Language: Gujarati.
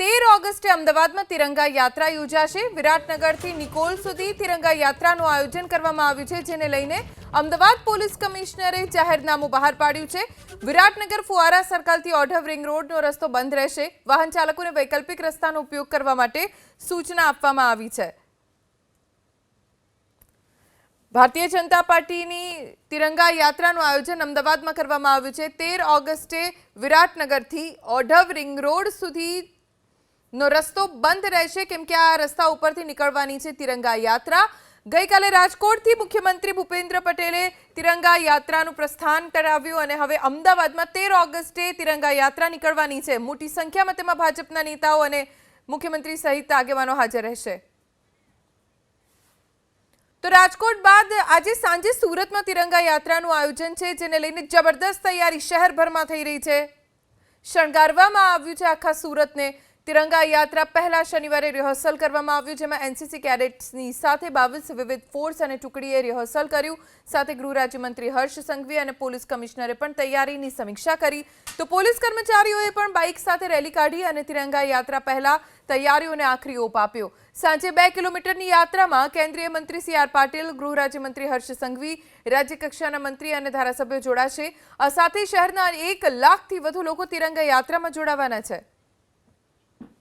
13 ઓગસ્ટે અમદાવાદમાં તિરંગા યાત્રા યોજાશે। વિરાટનગરથી નિકોલ સુધી તિરંગા યાત્રાનું આયોજન કરવામાં આવ્યું છે, જેને લઈને અમદાવાદ પોલીસ કમિશનરે જાહેરનામું બહાર પાડ્યું છે। વિરાટનગર ફુવારા સર્કલથી ઓઢવ રિંગ રોડનો રસ્તો બંધ રહેશે। વાહન ચાલકોને વૈકલ્પિક રસ્તાનો ઉપયોગ કરવા માટે સૂચના આપવામાં આવી છે। ભારતીય જનતા પાર્ટીની તિરંગા યાત્રાનું આયોજન અમદાવાદમાં કરવામાં આવ્યું છે। 13 ઓગસ્ટે વિરાટનગરથી ઓઢવ રિંગ રોડ સુધીનો રસ્તો બંધ રહેશે, કેમ કે આ રસ્તા ઉપરથી નીકળવાની છે તિરંગા યાત્રા। ગઈકાલે રાજકોટથી મુખ્યમંત્રી ભૂપેન્દ્ર પટેલે તિરંગા યાત્રાનું પ્રસ્થાન કરાવ્યું અને હવે અમદાવાદમાં 13 ઓગસ્ટે તિરંગા યાત્રા નીકળવાની છે। મોટી સંખ્યામાં તેમાં ભાજપના નેતાઓ અને મુખ્યમંત્રી સહિત આગેવાનો હાજર રહેશે। તો રાજકોટ બાદ આજે સાંજે સુરતમાં તિરંગા યાત્રાનું આયોજન છે, જેને લઈને જબરદસ્ત તૈયારી શહેરભરમાં થઈ રહી છે। શણગારવામાં આવ્યું છે આખા સુરતને। તિરંગા યાત્રા પહેલા શનિવારે રિહર્સલ કરવામાં આવ્યું, જેમાં એનસીસી કેડેટ્સની સાથે 22 વિવિધ ફોર્સ અને ટુકડીએ રિહર્સલ કર્યું। સાથે ગૃહ રાજ્યમંત્રી હર્ષ સંઘવી અને પોલીસ કમિશનરે પણ તૈયારીની સમીક્ષા કરી। તો પોલીસ કર્મચારીઓએ પણ બાઇક સાથે રેલી કાઢી અને તિરંગા યાત્રા પહેલા તૈયારીઓને આખરી ઓપ આપ્યો। સાંજે 2 કિલોમીટરની યાત્રામાં કેન્દ્રીય મંત્રી સી.આર. પાટીલ, ગૃહ રાજ્યમંત્રી હર્ષ સંઘવી, રાજ્યકક્ષાના મંત્રી અને ધારાસભ્યો જોડાશે। આ સાથે શહેરના 1 લાખથી વધુ લોકો તિરંગા યાત્રામાં જોડાવાના છે।